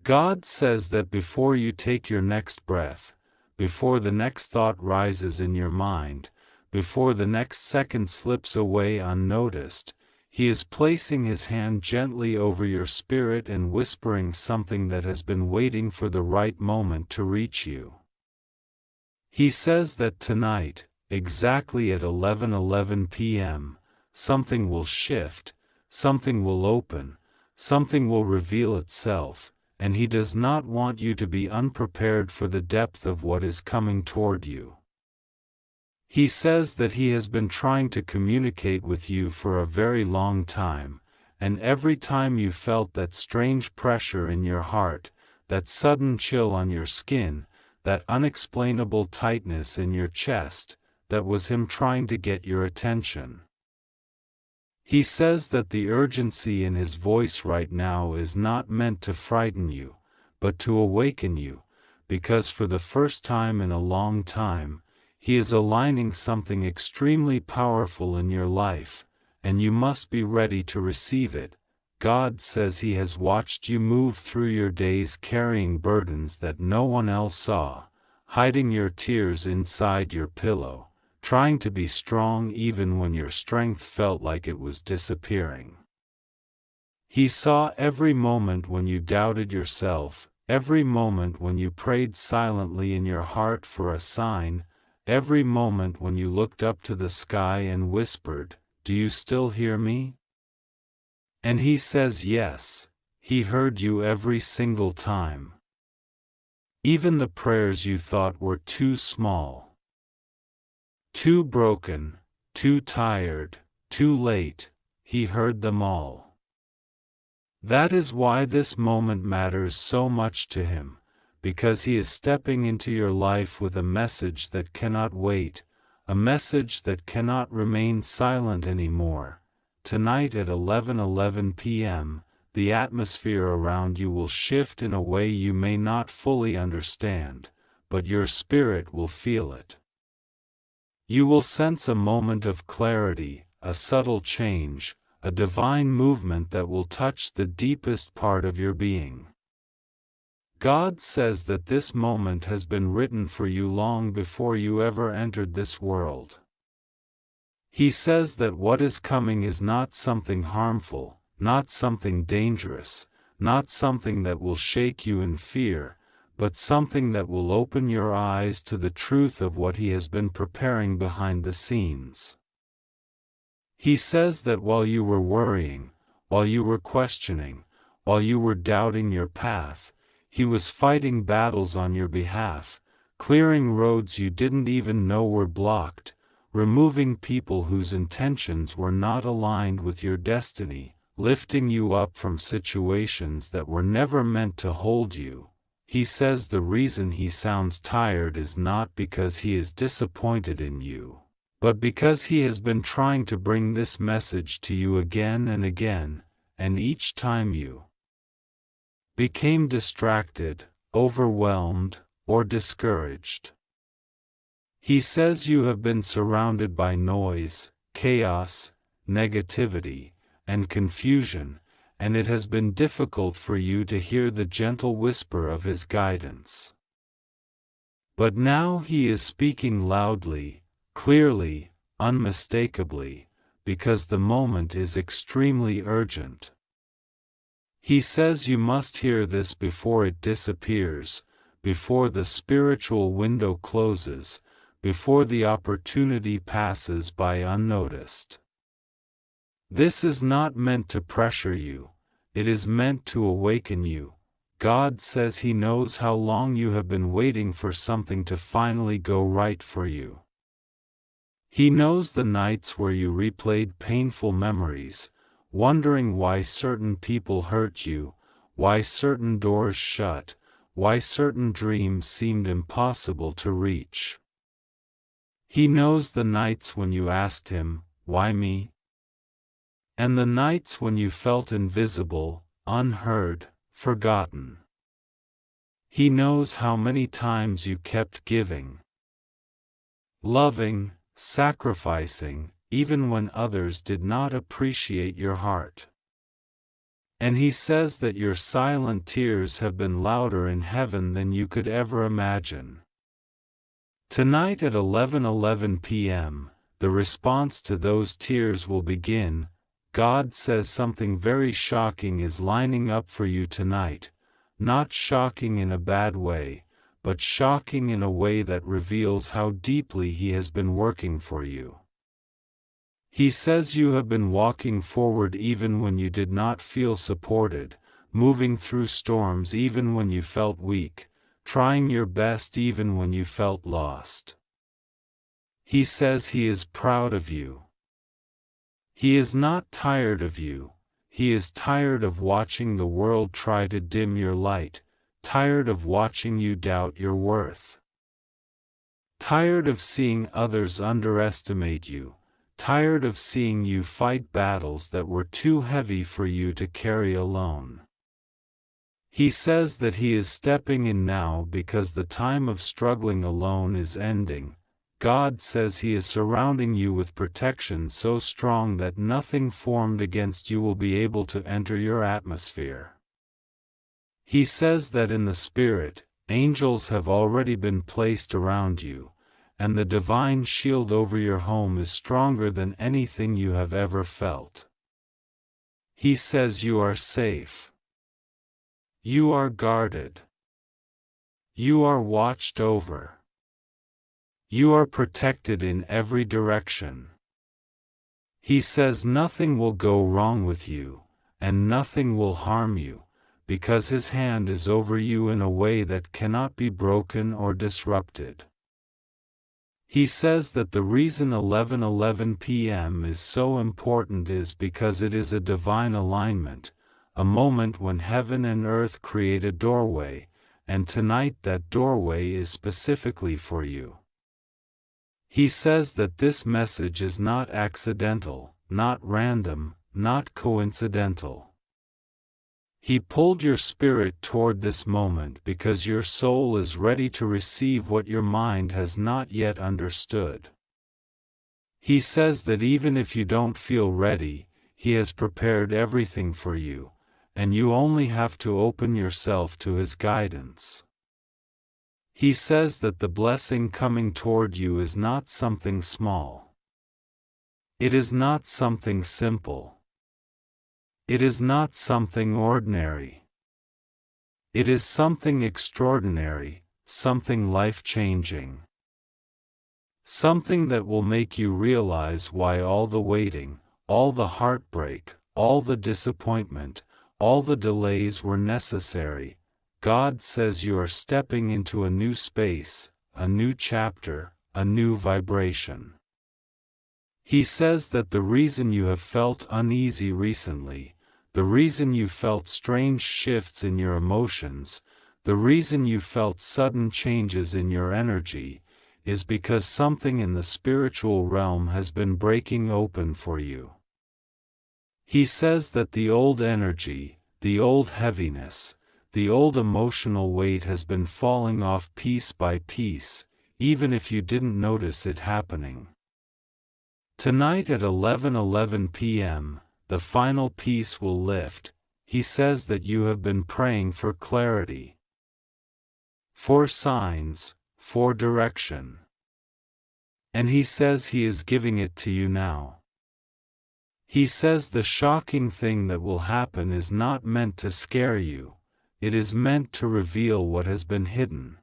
God says that before you take your next breath, before the next thought rises in your mind, before the next second slips away unnoticed, He is placing His hand gently over your spirit and whispering something that has been waiting for the right moment to reach you. He says that tonight, exactly at 11:11 p.m., something will shift, something will open, something will reveal itself, and He does not want you to be unprepared for the depth of what is coming toward you. He says that He has been trying to communicate with you for a very long time, and every time you felt that strange pressure in your heart, that sudden chill on your skin, that unexplainable tightness in your chest, that was Him trying to get your attention. He says that the urgency in His voice right now is not meant to frighten you, but to awaken you, because for the first time in a long time, He is aligning something extremely powerful in your life, and you must be ready to receive it. God says He has watched you move through your days carrying burdens that no one else saw, hiding your tears inside your pillow, trying to be strong even when your strength felt like it was disappearing. He saw every moment when you doubted yourself, every moment when you prayed silently in your heart for a sign, every moment when you looked up to the sky and whispered, "Do you still hear me?" And He says yes, He heard you every single time. Even the prayers you thought were too small, too broken, too tired, too late, He heard them all. That is why this moment matters so much to Him, because He is stepping into your life with a message that cannot wait, a message that cannot remain silent anymore. Tonight at 11:11 p.m., the atmosphere around you will shift in a way you may not fully understand, but your spirit will feel it. You will sense a moment of clarity, a subtle change, a divine movement that will touch the deepest part of your being. God says that this moment has been written for you long before you ever entered this world. He says that what is coming is not something harmful, not something dangerous, not something that will shake you in fear, but something that will open your eyes to the truth of what He has been preparing behind the scenes. He says that while you were worrying, while you were questioning, while you were doubting your path, He was fighting battles on your behalf, clearing roads you didn't even know were blocked, removing people whose intentions were not aligned with your destiny, lifting you up from situations that were never meant to hold you. He says the reason He sounds tired is not because He is disappointed in you, but because He has been trying to bring this message to you again and again, and each time you became distracted, overwhelmed, or discouraged. He says you have been surrounded by noise, chaos, negativity, and confusion, and it has been difficult for you to hear the gentle whisper of His guidance. But now He is speaking loudly, clearly, unmistakably, because the moment is extremely urgent. He says you must hear this before it disappears, before the spiritual window closes, before the opportunity passes by unnoticed. This is not meant to pressure you, it is meant to awaken you. God says He knows how long you have been waiting for something to finally go right for you. He knows the nights where you replayed painful memories, wondering why certain people hurt you, why certain doors shut, why certain dreams seemed impossible to reach. He knows the nights when you asked Him, "Why me?" And the nights when you felt invisible, unheard, forgotten. He knows how many times you kept giving, loving, sacrificing, even when others did not appreciate your heart. And he says that your silent tears have been louder in heaven than you could ever imagine. Tonight at 11:11 p.m., the response to those tears will begin. God says something very shocking is lining up for you tonight, not shocking in a bad way, but shocking in a way that reveals how deeply He has been working for you. He says you have been walking forward even when you did not feel supported, moving through storms even when you felt weak, trying your best even when you felt lost. He says He is proud of you. He is not tired of you. He is tired of watching the world try to dim your light, tired of watching you doubt your worth. Tired of seeing others underestimate you, tired of seeing you fight battles that were too heavy for you to carry alone. He says that He is stepping in now because the time of struggling alone is ending. God says He is surrounding you with protection so strong that nothing formed against you will be able to enter your atmosphere. He says that in the Spirit, angels have already been placed around you, and the divine shield over your home is stronger than anything you have ever felt. He says you are safe. You are guarded. You are watched over. You are protected in every direction. He says nothing will go wrong with you, and nothing will harm you, because His hand is over you in a way that cannot be broken or disrupted. He says that the reason 11:11 p.m. is so important is because it is a divine alignment, a moment when heaven and earth create a doorway, and tonight that doorway is specifically for you. He says that this message is not accidental, not random, not coincidental. He pulled your spirit toward this moment because your soul is ready to receive what your mind has not yet understood. He says that even if you don't feel ready, He has prepared everything for you, and you only have to open yourself to His guidance. He says that the blessing coming toward you is not something small. It is not something simple. It is not something ordinary. It is something extraordinary, something life-changing. Something that will make you realize why all the waiting, all the heartbreak, all the disappointment, all the delays were necessary. God says you are stepping into a new space, a new chapter, a new vibration. He says that the reason you have felt uneasy recently, the reason you felt strange shifts in your emotions, the reason you felt sudden changes in your energy, is because something in the spiritual realm has been breaking open for you. He says that the old energy, the old heaviness, the old emotional weight has been falling off piece by piece, even if you didn't notice it happening. Tonight at 11:11 p.m., the final piece will lift. He says that you have been praying for clarity, for signs, for direction. And He says He is giving it to you now. He says the shocking thing that will happen is not meant to scare you. It is meant to reveal what has been hidden.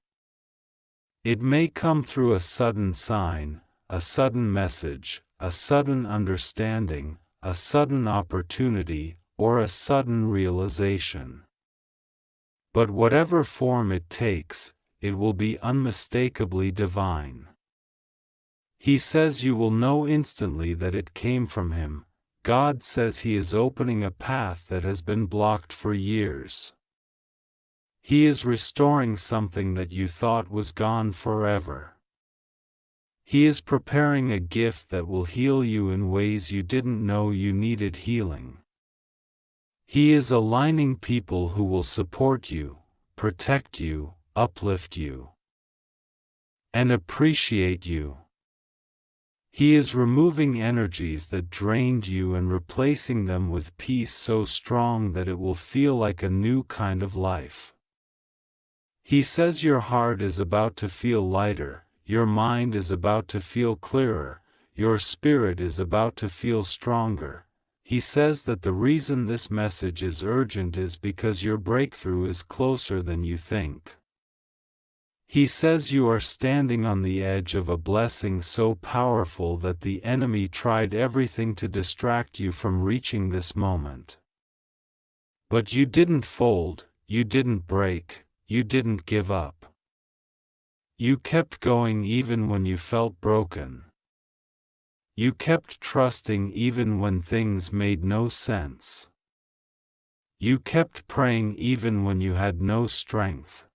It may come through a sudden sign, a sudden message, a sudden understanding, a sudden opportunity, or a sudden realization. But whatever form it takes, it will be unmistakably divine. He says you will know instantly that it came from Him. God says He is opening a path that has been blocked for years. He is restoring something that you thought was gone forever. He is preparing a gift that will heal you in ways you didn't know you needed healing. He is aligning people who will support you, protect you, uplift you, and appreciate you. He is removing energies that drained you and replacing them with peace so strong that it will feel like a new kind of life. He says your heart is about to feel lighter, your mind is about to feel clearer, your spirit is about to feel stronger. He says that the reason this message is urgent is because your breakthrough is closer than you think. He says you are standing on the edge of a blessing so powerful that the enemy tried everything to distract you from reaching this moment. But you didn't fold, you didn't break, you didn't give up. You kept going even when you felt broken. You kept trusting even when things made no sense. You kept praying even when you had no strength.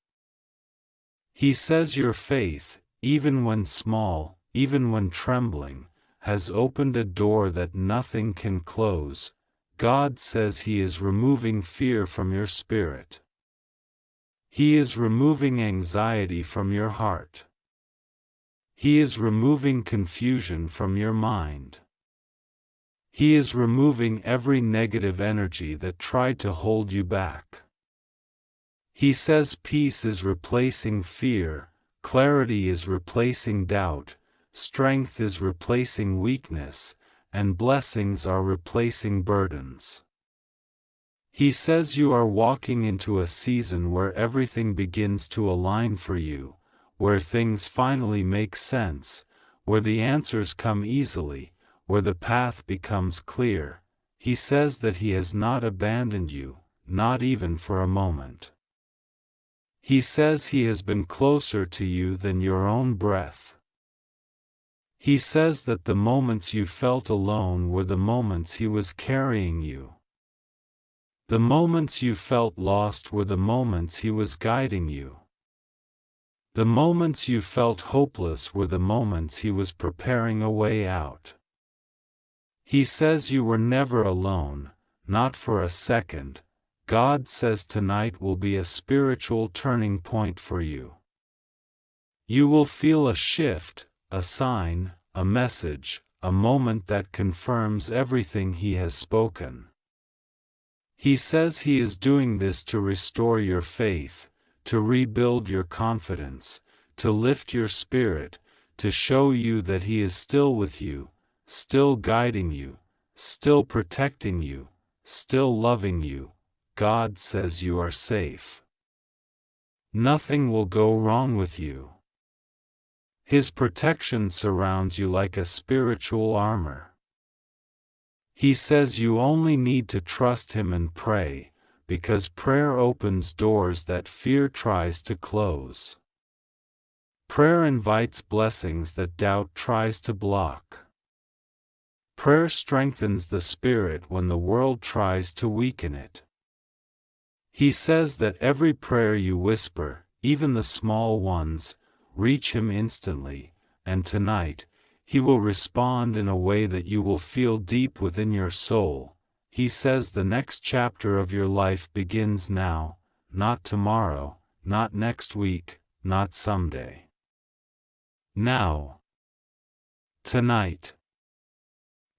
He says your faith, even when small, even when trembling, has opened a door that nothing can close. God says He is removing fear from your spirit. He is removing anxiety from your heart. He is removing confusion from your mind. He is removing every negative energy that tried to hold you back. He says peace is replacing fear, clarity is replacing doubt, strength is replacing weakness, and blessings are replacing burdens. He says you are walking into a season where everything begins to align for you, where things finally make sense, where the answers come easily, where the path becomes clear. He says that He has not abandoned you, not even for a moment. He says He has been closer to you than your own breath. He says that the moments you felt alone were the moments He was carrying you. The moments you felt lost were the moments He was guiding you. The moments you felt hopeless were the moments He was preparing a way out. He says you were never alone, not for a second. God says tonight will be a spiritual turning point for you. You will feel a shift, a sign, a message, a moment that confirms everything He has spoken. He says He is doing this to restore your faith, to rebuild your confidence, to lift your spirit, to show you that He is still with you, still guiding you, still protecting you, still loving you. God says you are safe. Nothing will go wrong with you. His protection surrounds you like a spiritual armor. He says you only need to trust Him and pray, because prayer opens doors that fear tries to close. Prayer invites blessings that doubt tries to block. Prayer strengthens the spirit when the world tries to weaken it. He says that every prayer you whisper, even the small ones, reach Him instantly, and tonight, He will respond in a way that you will feel deep within your soul. He says the next chapter of your life begins now, not tomorrow, not next week, not someday. Now. Tonight.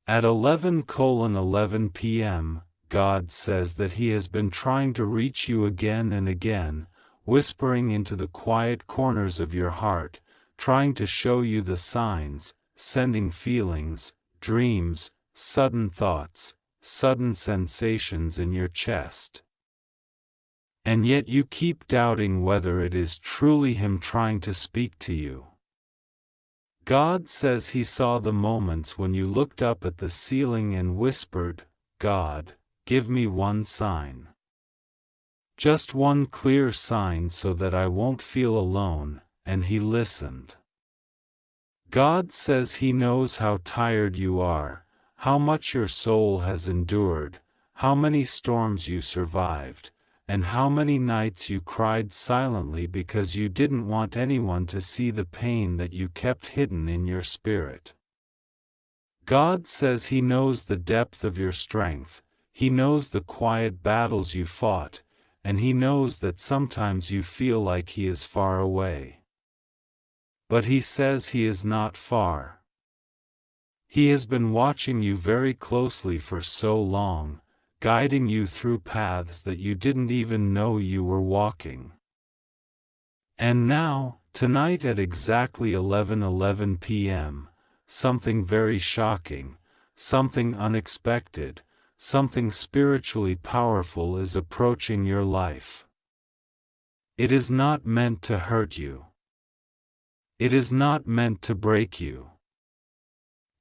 At 11:11 p.m., God says that He has been trying to reach you again and again, whispering into the quiet corners of your heart, trying to show you the signs, sending feelings, dreams, sudden thoughts, sudden sensations in your chest. And yet you keep doubting whether it is truly Him trying to speak to you. God says He saw the moments when you looked up at the ceiling and whispered, "God, give me one sign. Just one clear sign so that I won't feel alone," and He listened. God says He knows how tired you are, how much your soul has endured, how many storms you survived, and how many nights you cried silently because you didn't want anyone to see the pain that you kept hidden in your spirit. God says He knows the depth of your strength, He knows the quiet battles you fought, and He knows that sometimes you feel like He is far away. But He says He is not far. He has been watching you very closely for so long, guiding you through paths that you didn't even know you were walking. And now, tonight at exactly 11:11 p.m., something very shocking, something unexpected, something spiritually powerful is approaching your life. It is not meant to hurt you. It is not meant to break you.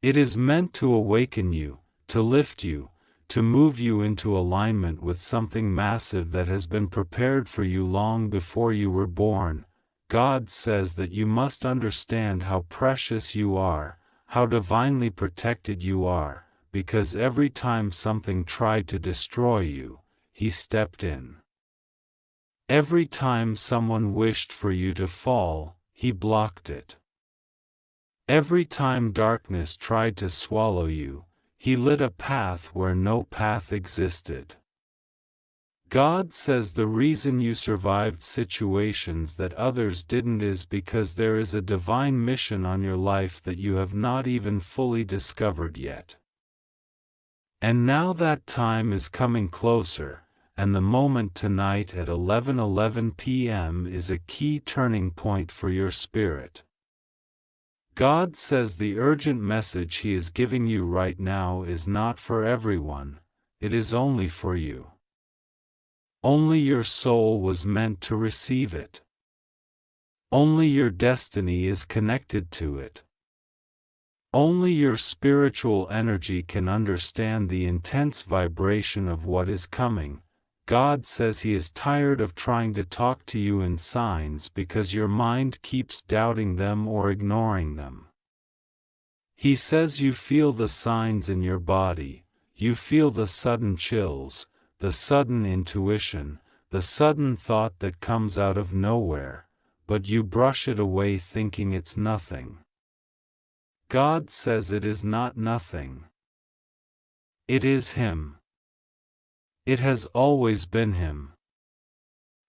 It is meant to awaken you, to lift you, to move you into alignment with something massive that has been prepared for you long before you were born. God says that you must understand how precious you are, how divinely protected you are, because every time something tried to destroy you, He stepped in. Every time someone wished for you to fall, He blocked it. Every time darkness tried to swallow you, He lit a path where no path existed. God says the reason you survived situations that others didn't is because there is a divine mission on your life that you have not even fully discovered yet. And now that time is coming closer, and the moment tonight at 11:11 p.m. is a key turning point for your spirit. God says the urgent message He is giving you right now is not for everyone, it is only for you. Only your soul was meant to receive it. Only your destiny is connected to it. Only your spiritual energy can understand the intense vibration of what is coming. God says He is tired of trying to talk to you in signs because your mind keeps doubting them or ignoring them. He says you feel the signs in your body, you feel the sudden chills, the sudden intuition, the sudden thought that comes out of nowhere, but you brush it away thinking it's nothing. God says it is not nothing. It is Him. It has always been Him.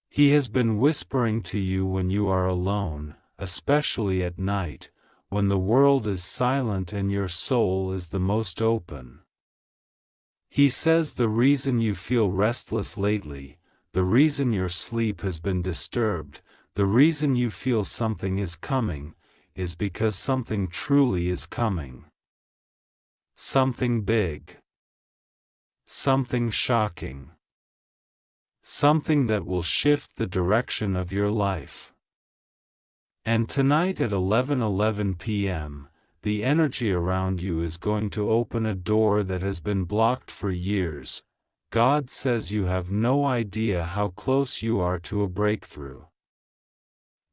He has been whispering to you when you are alone, especially at night, when the world is silent and your soul is the most open. He says the reason you feel restless lately, the reason your sleep has been disturbed, the reason you feel something is coming, is because something truly is coming. Something big. Something shocking. Something that will shift the direction of your life. And tonight at 11:11 p.m., the energy around you is going to open a door that has been blocked for years. God says you have no idea how close you are to a breakthrough.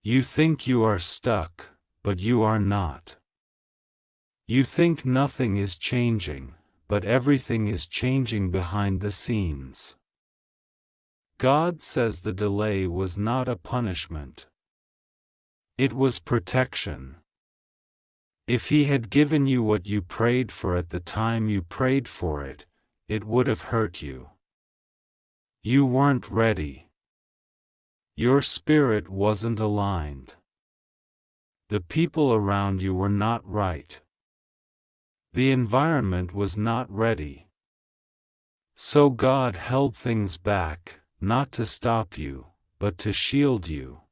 You think you are stuck, but you are not. You think nothing is changing, but everything is changing behind the scenes. God says the delay was not a punishment. It was protection. If He had given you what you prayed for at the time you prayed for it, it would have hurt you. You weren't ready. Your spirit wasn't aligned. The people around you were not right. The environment was not ready. So God held things back, not to stop you, but to shield you.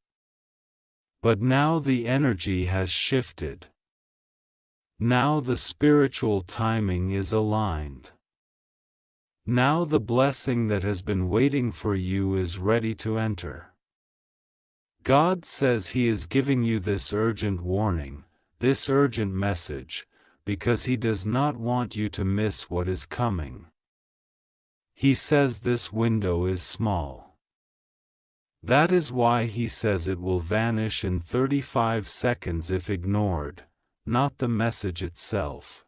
But now the energy has shifted. Now the spiritual timing is aligned. Now the blessing that has been waiting for you is ready to enter. God says He is giving you this urgent warning, this urgent message, because He does not want you to miss what is coming. He says this window is small. That is why He says it will vanish in 35 seconds if ignored, not the message itself,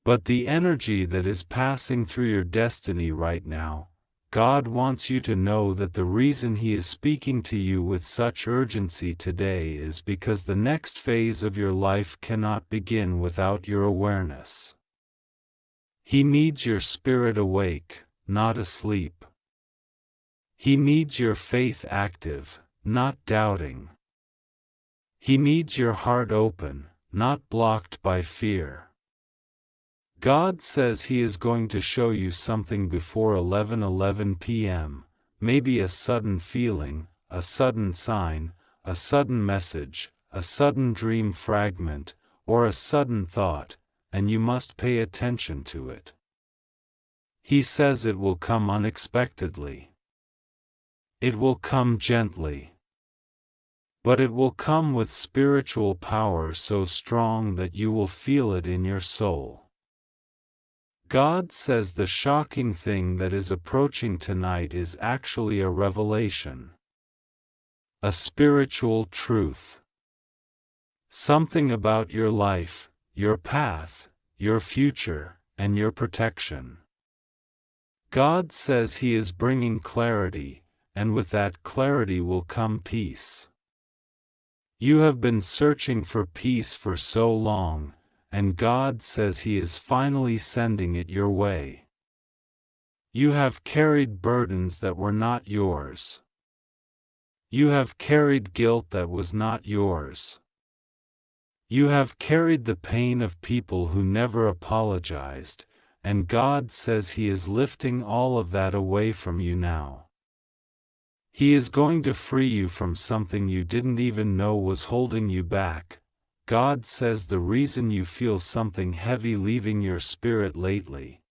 but the energy that is passing through your destiny right now. God wants you to know that the reason He is speaking to you with such urgency today is because the next phase of your life cannot begin without your awareness. He needs your spirit awake, not asleep. He needs your faith active, not doubting. He needs your heart open, not blocked by fear. God says He is going to show you something before 11:11 p.m., maybe a sudden feeling, a sudden sign, a sudden message, a sudden dream fragment, or a sudden thought, and you must pay attention to it. He says it will come unexpectedly. It will come gently. But it will come with spiritual power so strong that you will feel it in your soul. God says the shocking thing that is approaching tonight is actually a revelation. A spiritual truth. Something about your life, your path, your future, and your protection. God says He is bringing clarity, and with that clarity will come peace. You have been searching for peace for so long, and God says He is finally sending it your way. You have carried burdens that were not yours. You have carried guilt that was not yours. You have carried the pain of people who never apologized, and God says He is lifting all of that away from you now. He is going to free you from something you didn't even know was holding you back. God says the reason you feel something heavy leaving your spirit lately,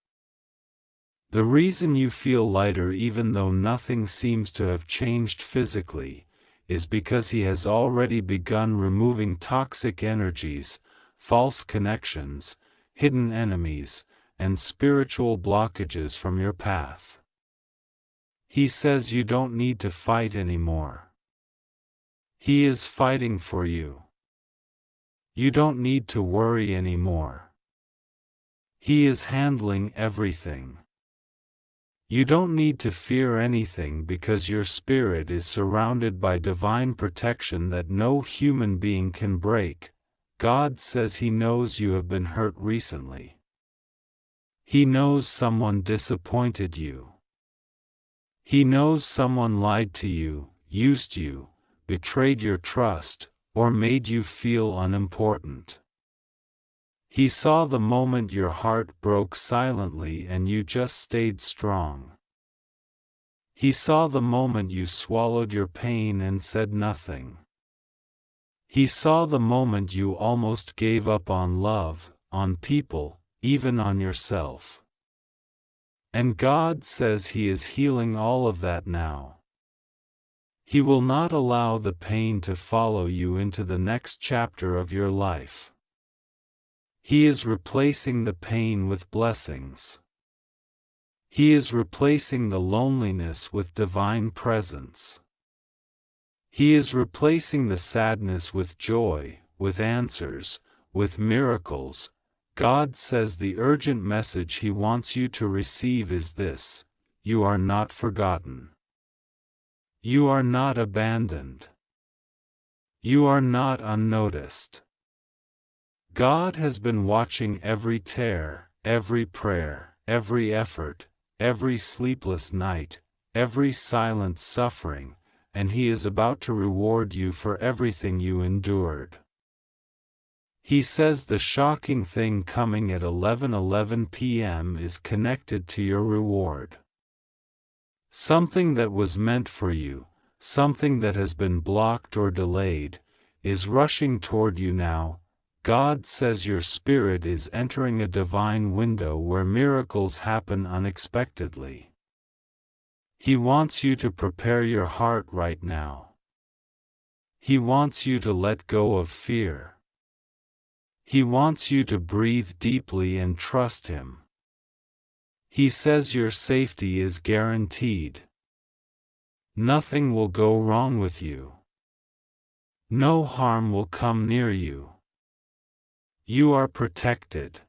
the reason you feel lighter even though nothing seems to have changed physically, is because He has already begun removing toxic energies, false connections, hidden enemies, and spiritual blockages from your path. He says you don't need to fight anymore. He is fighting for you. You don't need to worry anymore. He is handling everything. You don't need to fear anything because your spirit is surrounded by divine protection that no human being can break. God says He knows you have been hurt recently. He knows someone disappointed you. He knows someone lied to you, used you, betrayed your trust, or made you feel unimportant. He saw the moment your heart broke silently and you just stayed strong. He saw the moment you swallowed your pain and said nothing. He saw the moment you almost gave up on love, on people, even on yourself. And God says He is healing all of that now. He will not allow the pain to follow you into the next chapter of your life. He is replacing the pain with blessings. He is replacing the loneliness with divine presence. He is replacing the sadness with joy, with answers, with miracles. God says the urgent message He wants you to receive is this: you are not forgotten. You are not abandoned. You are not unnoticed. God has been watching every tear, every prayer, every effort, every sleepless night, every silent suffering, and He is about to reward you for everything you endured. He says the shocking thing coming at 11:11 p.m. is connected to your reward. Something that was meant for you, something that has been blocked or delayed, is rushing toward you now. God says your spirit is entering a divine window where miracles happen unexpectedly. He wants you to prepare your heart right now. He wants you to let go of fear. He wants you to breathe deeply and trust Him. He says your safety is guaranteed. Nothing will go wrong with you. No harm will come near you. You are protected.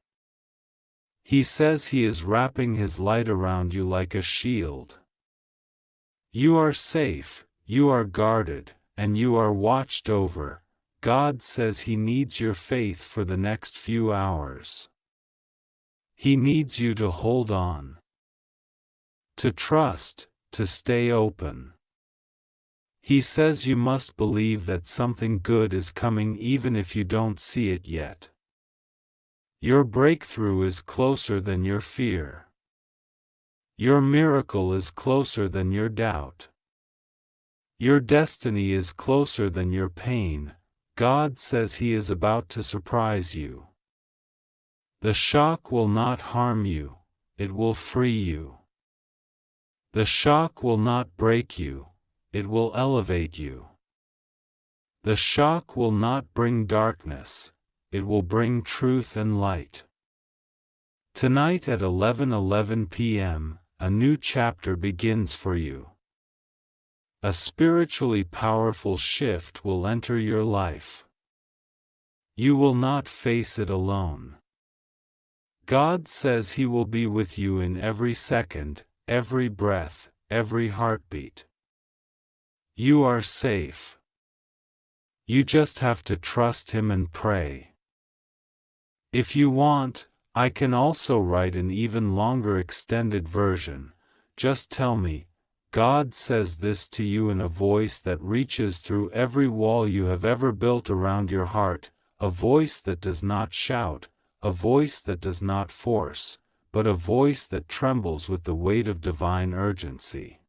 He says He is wrapping His light around you like a shield. You are safe, you are guarded, and you are watched over. God says He needs your faith for the next few hours. He needs you to hold on, to trust, to stay open. He says you must believe that something good is coming even if you don't see it yet. Your breakthrough is closer than your fear. Your miracle is closer than your doubt. Your destiny is closer than your pain. God says He is about to surprise you. The shock will not harm you, it will free you. The shock will not break you, it will elevate you. The shock will not bring darkness, it will bring truth and light. Tonight at 11:11 p.m., a new chapter begins for you. A spiritually powerful shift will enter your life. You will not face it alone. God says He will be with you in every second, every breath, every heartbeat. You are safe. You just have to trust Him and pray. If you want, I can also write an even longer extended version. Just tell me, God says this to you in a voice that reaches through every wall you have ever built around your heart, a voice that does not shout, a voice that does not force, but a voice that trembles with the weight of divine urgency.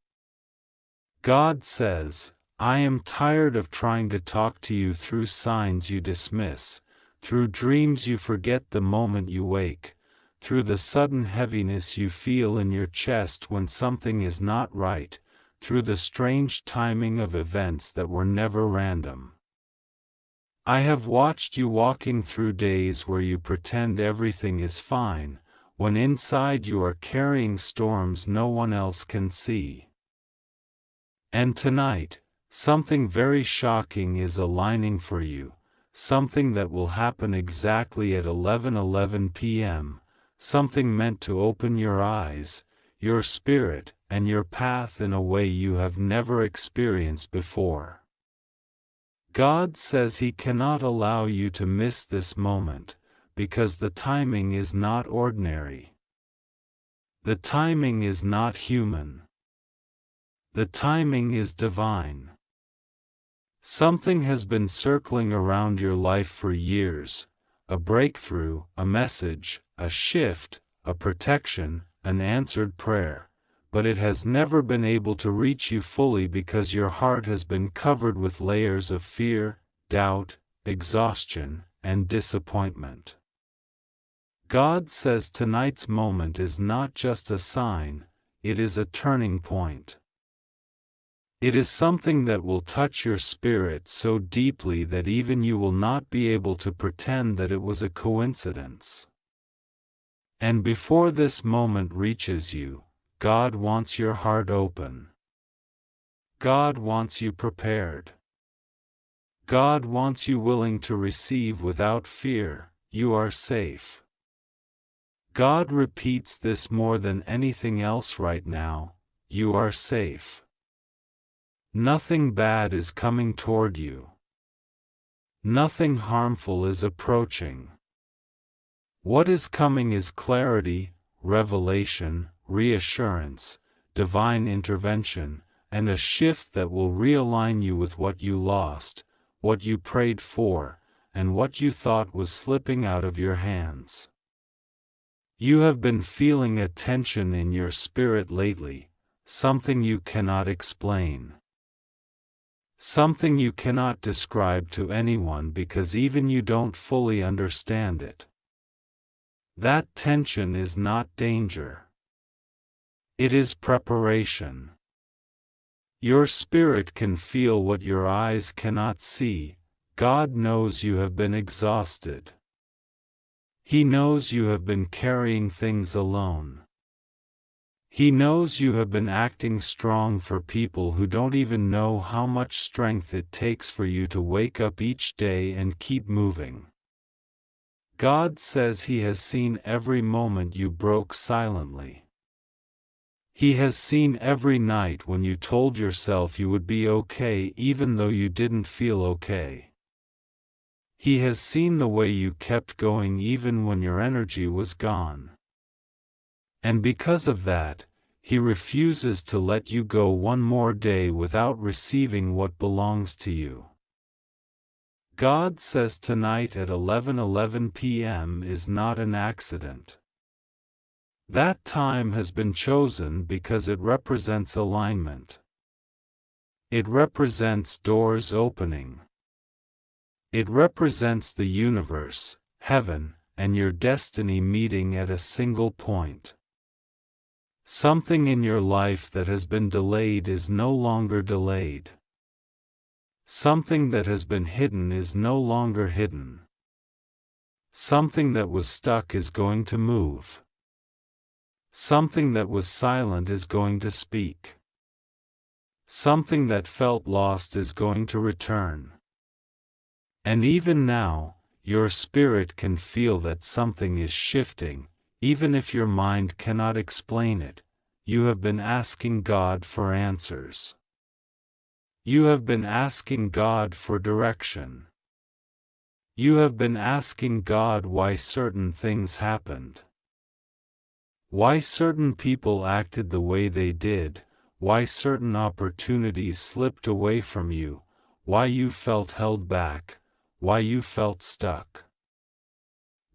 God says, I am tired of trying to talk to you through signs you dismiss, through dreams you forget the moment you wake, through the sudden heaviness you feel in your chest when something is not right, through the strange timing of events that were never random. I have watched you walking through days where you pretend everything is fine, when inside you are carrying storms no one else can see. And tonight, something very shocking is aligning for you, something that will happen exactly at 11:11 p.m., something meant to open your eyes, your spirit, and your path in a way you have never experienced before. God says He cannot allow you to miss this moment, because the timing is not ordinary. The timing is not human. The timing is divine. Something has been circling around your life for years, a breakthrough, a message, a shift, a protection, an answered prayer, but it has never been able to reach you fully because your heart has been covered with layers of fear, doubt, exhaustion, and disappointment. God says tonight's moment is not just a sign, it is a turning point. It is something that will touch your spirit so deeply that even you will not be able to pretend that it was a coincidence. And before this moment reaches you, God wants your heart open. God wants you prepared. God wants you willing to receive without fear. You are safe. God repeats this more than anything else right now. You are safe. Nothing bad is coming toward you. Nothing harmful is approaching. What is coming is clarity, revelation, reassurance, divine intervention, and a shift that will realign you with what you lost, what you prayed for, and what you thought was slipping out of your hands. You have been feeling a tension in your spirit lately, something you cannot explain. Something you cannot describe to anyone because even you don't fully understand it. That tension is not danger. It is preparation. Your spirit can feel what your eyes cannot see. God knows you have been exhausted. He knows you have been carrying things alone. He knows you have been acting strong for people who don't even know how much strength it takes for you to wake up each day and keep moving. God says He has seen every moment you broke silently. He has seen every night when you told yourself you would be okay even though you didn't feel okay. He has seen the way you kept going even when your energy was gone. And because of that, He refuses to let you go one more day without receiving what belongs to you. God says tonight at 11:11 p.m. is not an accident. That time has been chosen because it represents alignment. It represents doors opening. It represents the universe, heaven, and your destiny meeting at a single point. Something in your life that has been delayed is no longer delayed. Something that has been hidden is no longer hidden. Something that was stuck is going to move. Something that was silent is going to speak. Something that felt lost is going to return. And even now, your spirit can feel that something is shifting, even if your mind cannot explain it. You have been asking God for answers. You have been asking God for direction. You have been asking God why certain things happened. Why certain people acted the way they did, why certain opportunities slipped away from you, why you felt held back, why you felt stuck.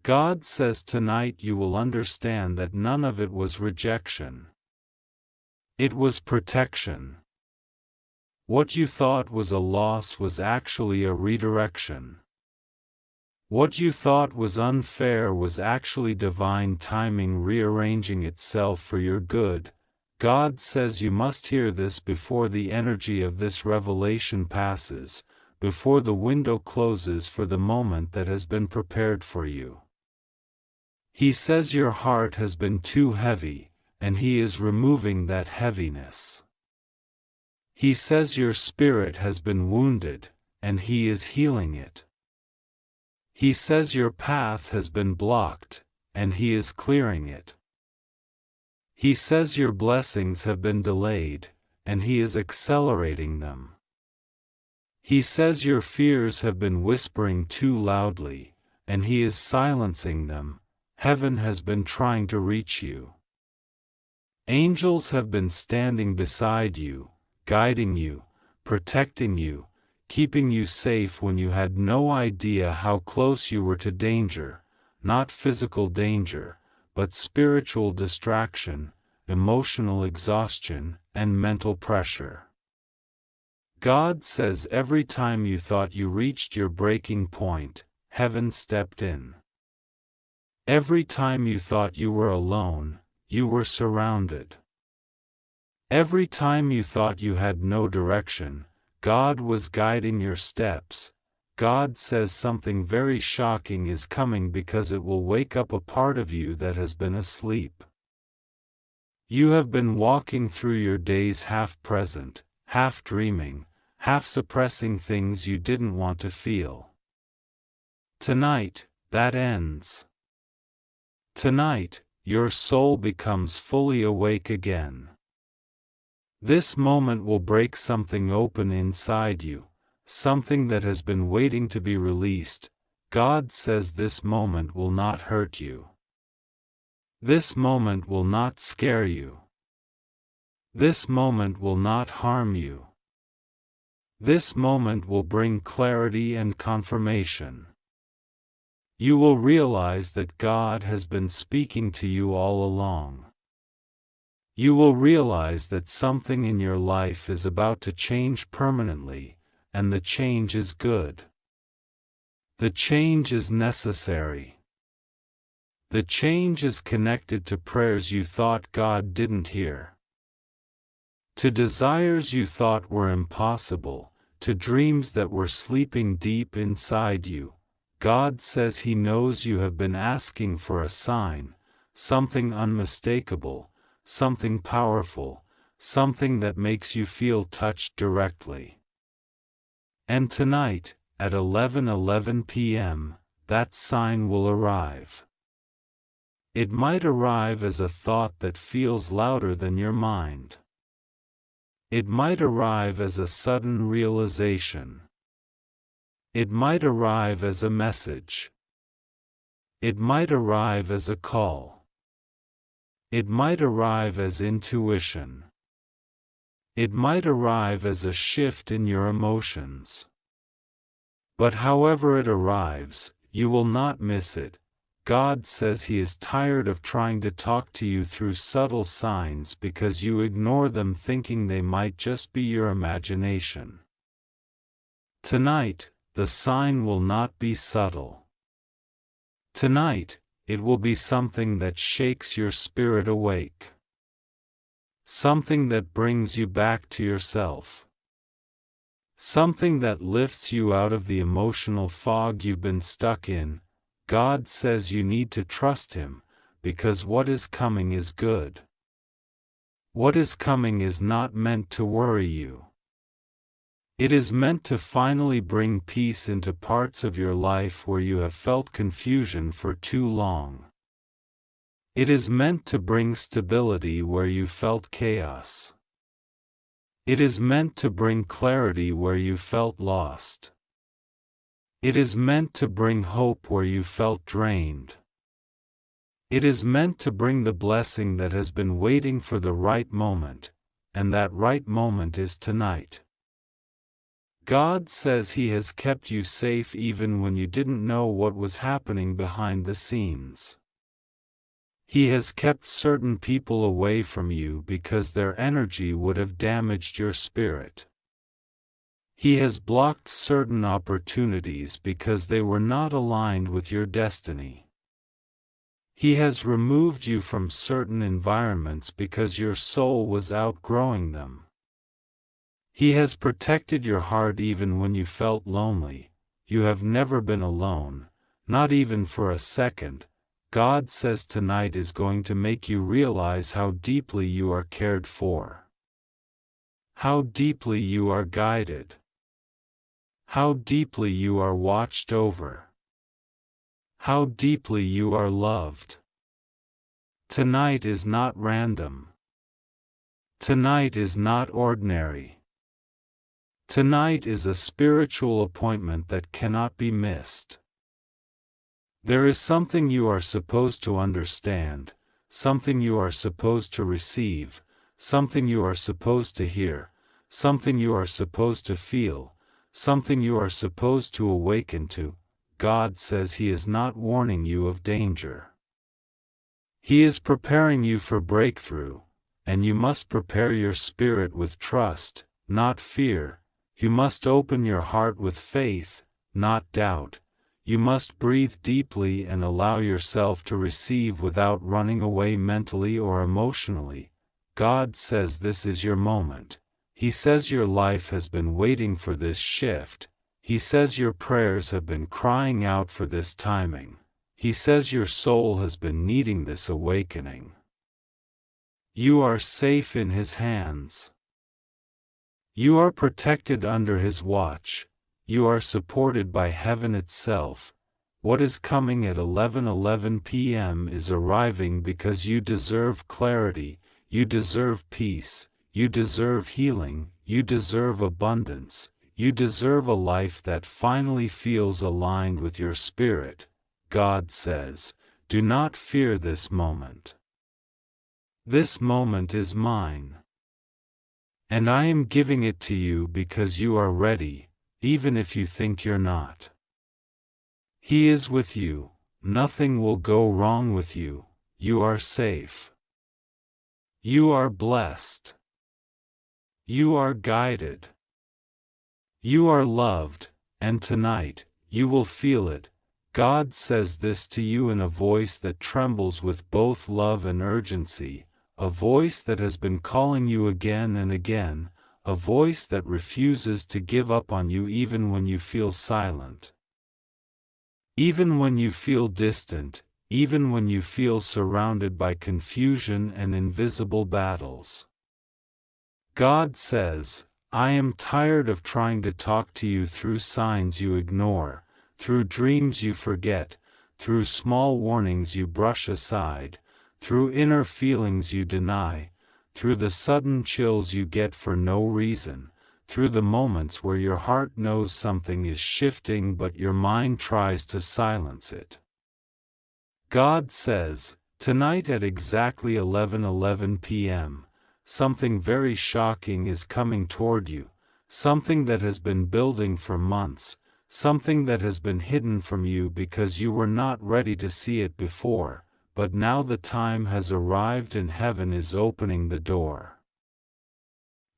God says tonight you will understand that none of it was rejection. It was protection. What you thought was a loss was actually a redirection. What you thought was unfair was actually divine timing rearranging itself for your good. God says you must hear this before the energy of this revelation passes, before the window closes for the moment that has been prepared for you. He says your heart has been too heavy, and He is removing that heaviness. He says your spirit has been wounded, and He is healing it. He says your path has been blocked, and He is clearing it. He says your blessings have been delayed, and He is accelerating them. He says your fears have been whispering too loudly, and He is silencing them. Heaven has been trying to reach you. Angels have been standing beside you, guiding you, protecting you, keeping you safe when you had no idea how close you were to danger, not physical danger, but spiritual distraction, emotional exhaustion, and mental pressure. God says every time you thought you reached your breaking point, heaven stepped in. Every time you thought you were alone, you were surrounded. Every time you thought you had no direction, God was guiding your steps. God says something very shocking is coming because it will wake up a part of you that has been asleep. You have been walking through your days half present, half dreaming, half suppressing things you didn't want to feel. Tonight, that ends. Tonight, your soul becomes fully awake again. This moment will break something open inside you, something that has been waiting to be released. God says this moment will not hurt you. This moment will not scare you. This moment will not harm you. This moment will bring clarity and confirmation. You will realize that God has been speaking to you all along. You will realize that something in your life is about to change permanently, and the change is good. The change is necessary. The change is connected to prayers you thought God didn't hear, to desires you thought were impossible, to dreams that were sleeping deep inside you. God says He knows you have been asking for a sign, something unmistakable, something powerful, something that makes you feel touched directly. And tonight, at 11:11 p.m., that sign will arrive. It might arrive as a thought that feels louder than your mind. It might arrive as a sudden realization. It might arrive as a message. It might arrive as a call. It might arrive as intuition. It might arrive as a shift in your emotions. But however it arrives, you will not miss it. God says He is tired of trying to talk to you through subtle signs because you ignore them thinking they might just be your imagination. Tonight, the sign will not be subtle. Tonight, it will be something that shakes your spirit awake. Something that brings you back to yourself. Something that lifts you out of the emotional fog you've been stuck in. God says you need to trust Him, because what is coming is good. What is coming is not meant to worry you. It is meant to finally bring peace into parts of your life where you have felt confusion for too long. It is meant to bring stability where you felt chaos. It is meant to bring clarity where you felt lost. It is meant to bring hope where you felt drained. It is meant to bring the blessing that has been waiting for the right moment, and that right moment is tonight. God says He has kept you safe even when you didn't know what was happening behind the scenes. He has kept certain people away from you because their energy would have damaged your spirit. He has blocked certain opportunities because they were not aligned with your destiny. He has removed you from certain environments because your soul was outgrowing them. He has protected your heart even when you felt lonely. You have never been alone, not even for a second. God says tonight is going to make you realize how deeply you are cared for. How deeply you are guided. How deeply you are watched over. How deeply you are loved. Tonight is not random. Tonight is not ordinary. Tonight is a spiritual appointment that cannot be missed. There is something you are supposed to understand, something you are supposed to receive, something you are supposed to hear, something you are supposed to feel, something you are supposed to awaken to. God says He is not warning you of danger. He is preparing you for breakthrough, and you must prepare your spirit with trust, not fear. You must open your heart with faith, not doubt. You must breathe deeply and allow yourself to receive without running away mentally or emotionally. God says this is your moment. He says your life has been waiting for this shift. He says your prayers have been crying out for this timing. He says your soul has been needing this awakening. You are safe in His hands. You are protected under His watch. You are supported by heaven itself. What is coming at 11:11 p.m. is arriving because you deserve clarity, you deserve peace, you deserve healing, you deserve abundance, you deserve a life that finally feels aligned with your spirit. God says, do not fear this moment. This moment is mine. And I am giving it to you because you are ready, even if you think you're not. He is with you. Nothing will go wrong with you. You are safe. You are blessed. You are guided. You are loved, and tonight, you will feel it. God says this to you in a voice that trembles with both love and urgency, a voice that has been calling you again and again, a voice that refuses to give up on you even when you feel silent. Even when you feel distant, even when you feel surrounded by confusion and invisible battles. God says, I am tired of trying to talk to you through signs you ignore, through dreams you forget, through small warnings you brush aside, through inner feelings you deny, through the sudden chills you get for no reason, through the moments where your heart knows something is shifting but your mind tries to silence it. God says, tonight at exactly 11:11 p.m., something very shocking is coming toward you, something that has been building for months, something that has been hidden from you because you were not ready to see it before, but now the time has arrived and heaven is opening the door.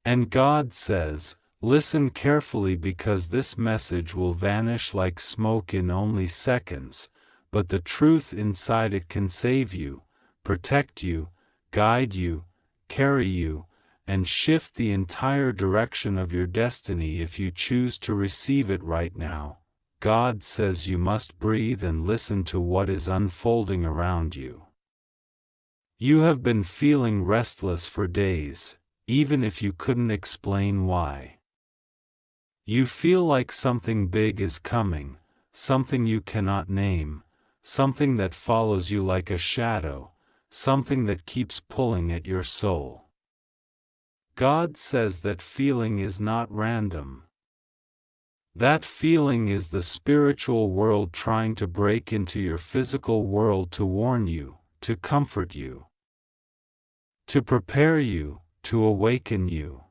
And God says, listen carefully because this message will vanish like smoke in only seconds, but the truth inside it can save you, protect you, guide you, carry you, and shift the entire direction of your destiny if you choose to receive it right now. God says you must breathe and listen to what is unfolding around you. You have been feeling restless for days, even if you couldn't explain why. You feel like something big is coming, something you cannot name, something that follows you like a shadow, something that keeps pulling at your soul. God says that feeling is not random. That feeling is the spiritual world trying to break into your physical world to warn you, to comfort you, to prepare you, to awaken you.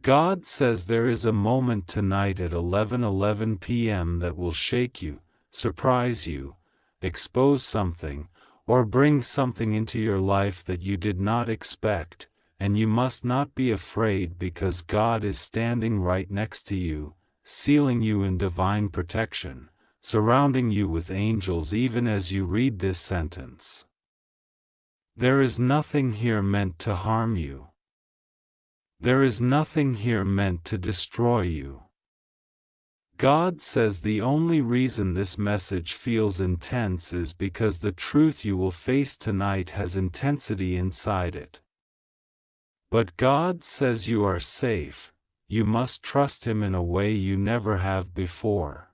God says there is a moment tonight at 11:11 p.m. that will shake you, surprise you, expose something, or bring something into your life that you did not expect, and you must not be afraid because God is standing right next to you, sealing you in divine protection, surrounding you with angels even as you read this sentence. There is nothing here meant to harm you. There is nothing here meant to destroy you. God says the only reason this message feels intense is because the truth you will face tonight has intensity inside it. But God says you are safe, you must trust Him in a way you never have before.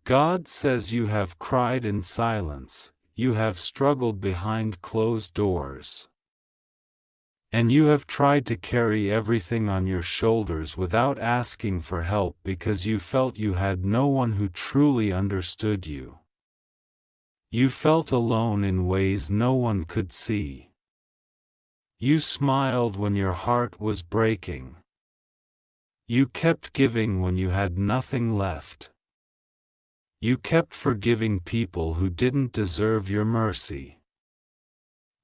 God says you have cried in silence, you have struggled behind closed doors. And you have tried to carry everything on your shoulders without asking for help because you felt you had no one who truly understood you. You felt alone in ways no one could see. You smiled when your heart was breaking. You kept giving when you had nothing left. You kept forgiving people who didn't deserve your mercy.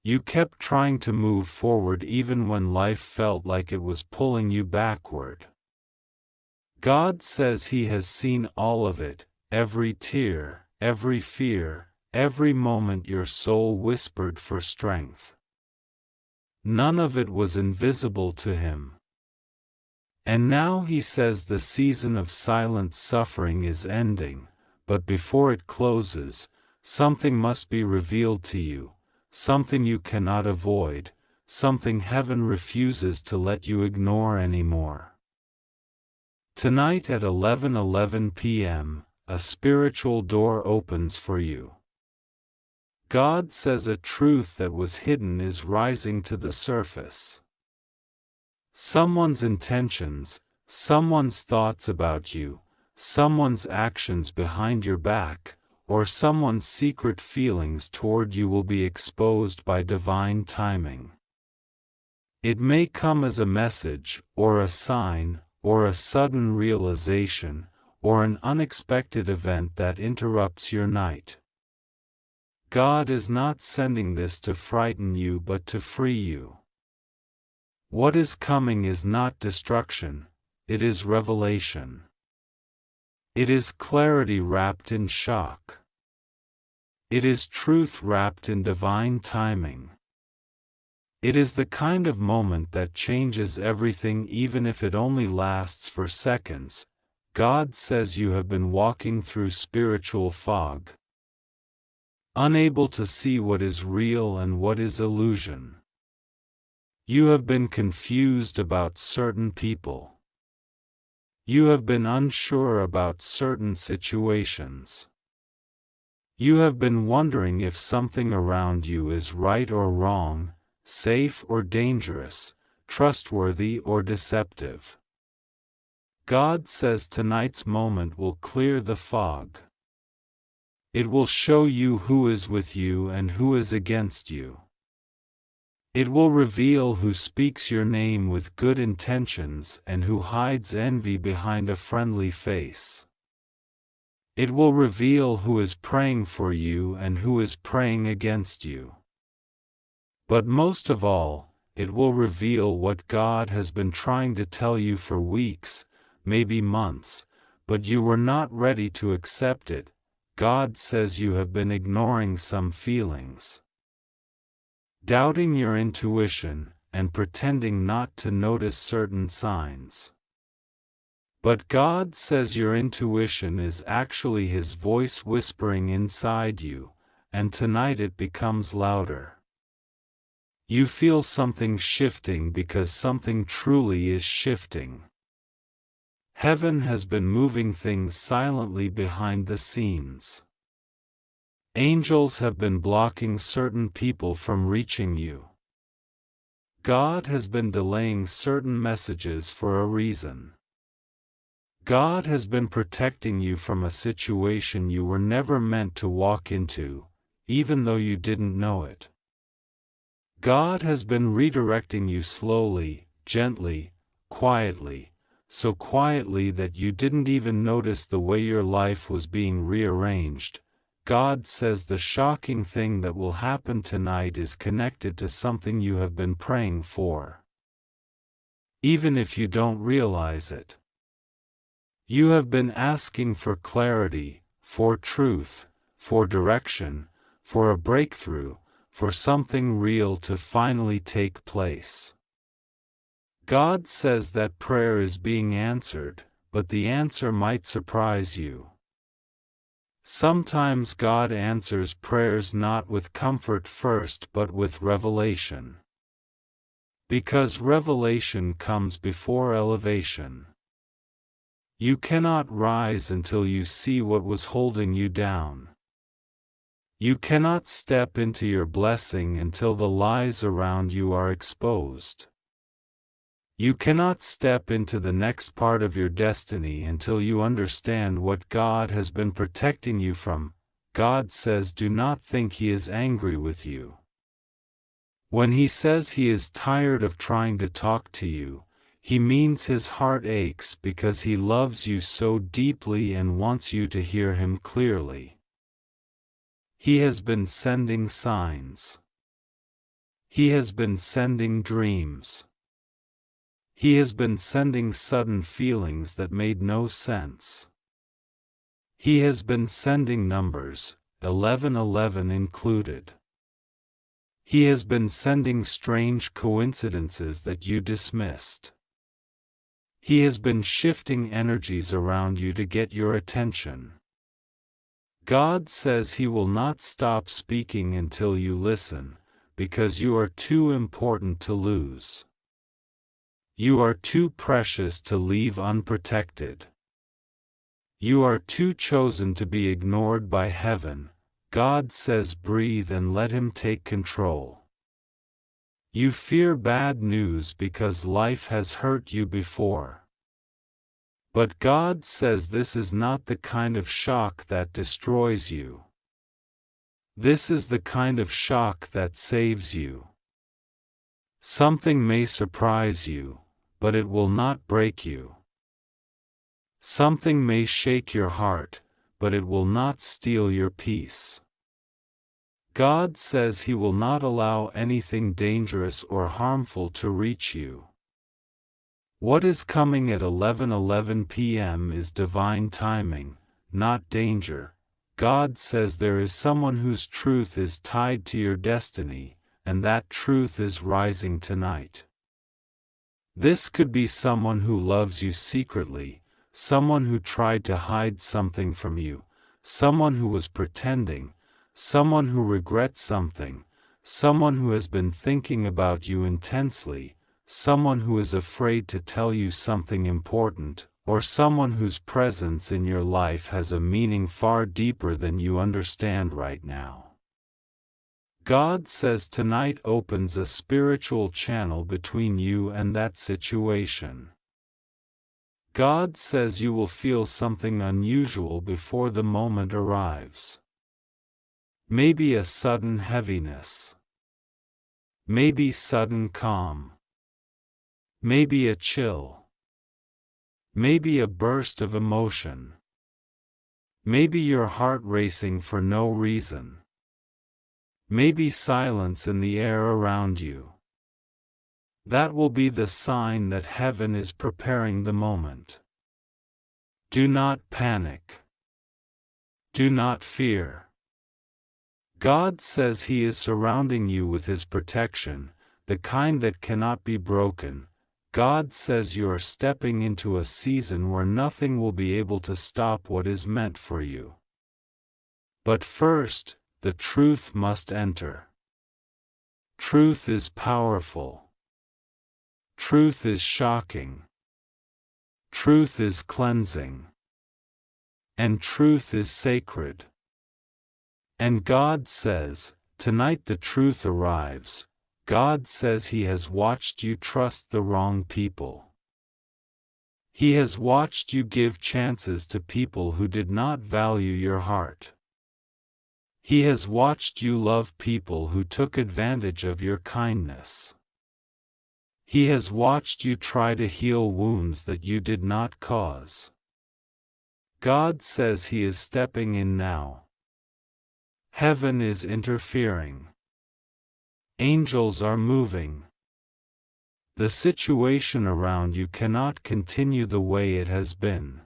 You kept trying to move forward even when life felt like it was pulling you backward. God says He has seen all of it, every tear, every fear, every moment your soul whispered for strength. None of it was invisible to Him. And now He says the season of silent suffering is ending, but before it closes, something must be revealed to you, something you cannot avoid, something heaven refuses to let you ignore anymore. Tonight at 11:11 p.m., a spiritual door opens for you. God says a truth that was hidden is rising to the surface. Someone's intentions, someone's thoughts about you, someone's actions behind your back, or someone's secret feelings toward you will be exposed by divine timing. It may come as a message, or a sign, or a sudden realization, or an unexpected event that interrupts your night. God is not sending this to frighten you but to free you. What is coming is not destruction, it is revelation. It is clarity wrapped in shock. It is truth wrapped in divine timing. It is the kind of moment that changes everything even if it only lasts for seconds. God says you have been walking through spiritual fog, unable to see what is real and what is illusion. You have been confused about certain people. You have been unsure about certain situations. You have been wondering if something around you is right or wrong, safe or dangerous, trustworthy or deceptive. God says tonight's moment will clear the fog. It will show you who is with you and who is against you. It will reveal who speaks your name with good intentions and who hides envy behind a friendly face. It will reveal who is praying for you and who is praying against you. But most of all, it will reveal what God has been trying to tell you for weeks, maybe months, but you were not ready to accept it. God says you have been ignoring some feelings, doubting your intuition, and pretending not to notice certain signs. But God says your intuition is actually His voice whispering inside you, and tonight it becomes louder. You feel something shifting because something truly is shifting. Heaven has been moving things silently behind the scenes. Angels have been blocking certain people from reaching you. God has been delaying certain messages for a reason. God has been protecting you from a situation you were never meant to walk into, even though you didn't know it. God has been redirecting you slowly, gently, quietly, so quietly that you didn't even notice the way your life was being rearranged. God says the shocking thing that will happen tonight is connected to something you have been praying for, even if you don't realize it. You have been asking for clarity, for truth, for direction, for a breakthrough, for something real to finally take place. God says that prayer is being answered, but the answer might surprise you. Sometimes God answers prayers not with comfort first but with revelation. Because revelation comes before elevation. You cannot rise until you see what was holding you down. You cannot step into your blessing until the lies around you are exposed. You cannot step into the next part of your destiny until you understand what God has been protecting you from. God says do not think He is angry with you. When He says He is tired of trying to talk to you, He means His heart aches because He loves you so deeply and wants you to hear Him clearly. He has been sending signs. He has been sending dreams. He has been sending sudden feelings that made no sense. He has been sending numbers, 1111 included. He has been sending strange coincidences that you dismissed. He has been shifting energies around you to get your attention. God says He will not stop speaking until you listen, because you are too important to lose. You are too precious to leave unprotected. You are too chosen to be ignored by heaven. God says breathe and let Him take control. You fear bad news because life has hurt you before. But God says this is not the kind of shock that destroys you. This is the kind of shock that saves you. Something may surprise you, but it will not break you. Something may shake your heart, but it will not steal your peace. God says He will not allow anything dangerous or harmful to reach you. What is coming at 11:11 p.m. is divine timing, not danger. God says there is someone whose truth is tied to your destiny, and that truth is rising tonight. This could be someone who loves you secretly, someone who tried to hide something from you, someone who was pretending, someone who regrets something, someone who has been thinking about you intensely, someone who is afraid to tell you something important, or someone whose presence in your life has a meaning far deeper than you understand right now. God says tonight opens a spiritual channel between you and that situation. God says you will feel something unusual before the moment arrives. Maybe a sudden heaviness. maybe sudden calm, maybe a chill, maybe a burst of emotion, maybe your heart racing for no reason, maybe silence in the air around you. That will be the sign that heaven is preparing the moment. Do not panic. Do not fear. God says He is surrounding you with His protection, the kind that cannot be broken. God says you are stepping into a season where nothing will be able to stop what is meant for you. But first, the truth must enter. Truth is powerful. Truth is shocking. Truth is cleansing. And truth is sacred. And God says, tonight the truth arrives. God says He has watched you trust the wrong people. He has watched you give chances to people who did not value your heart. He has watched you love people who took advantage of your kindness. He has watched you try to heal wounds that you did not cause. God says He is stepping in now. Heaven is interfering. Angels are moving. The situation around you cannot continue the way it has been.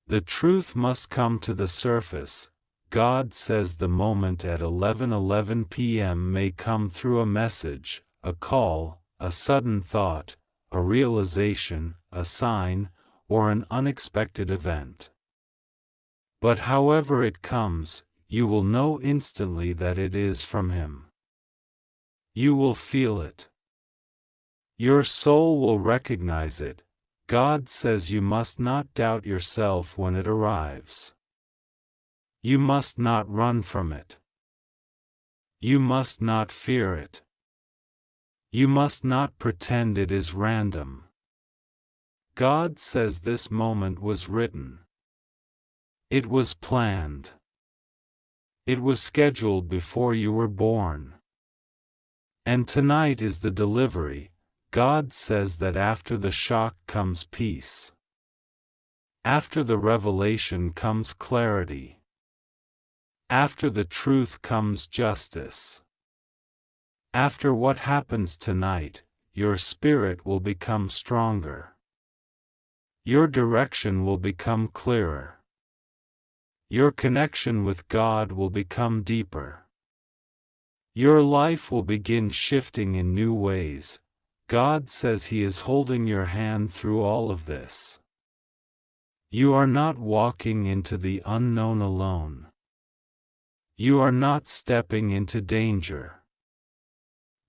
The truth must come to the surface. God says the moment at 11:11 p.m. may come through a message, a call, a sudden thought, a realization, a sign, or an unexpected event. But however it comes, you will know instantly that it is from Him. You will feel it. Your soul will recognize it. God says you must not doubt yourself when it arrives. You must not run from it. You must not fear it. You must not pretend it is random. God says this moment was written. It was planned. It was scheduled before you were born. And tonight is the delivery. God says that after the shock comes peace. After the revelation comes clarity. After the truth comes justice. After what happens tonight, your spirit will become stronger. Your direction will become clearer. Your connection with God will become deeper. Your life will begin shifting in new ways. God says He is holding your hand through all of this. You are not walking into the unknown alone. You are not stepping into danger.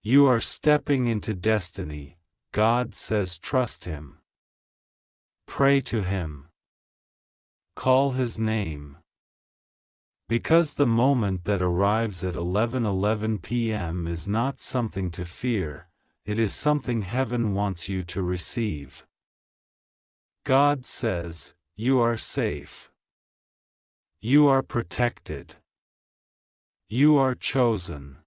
You are stepping into destiny. God says trust Him. Pray to Him. Call His name. Because the moment that arrives at 11:11 p.m. is not something to fear, it is something heaven wants you to receive. God says, you are safe. You are protected. You are chosen.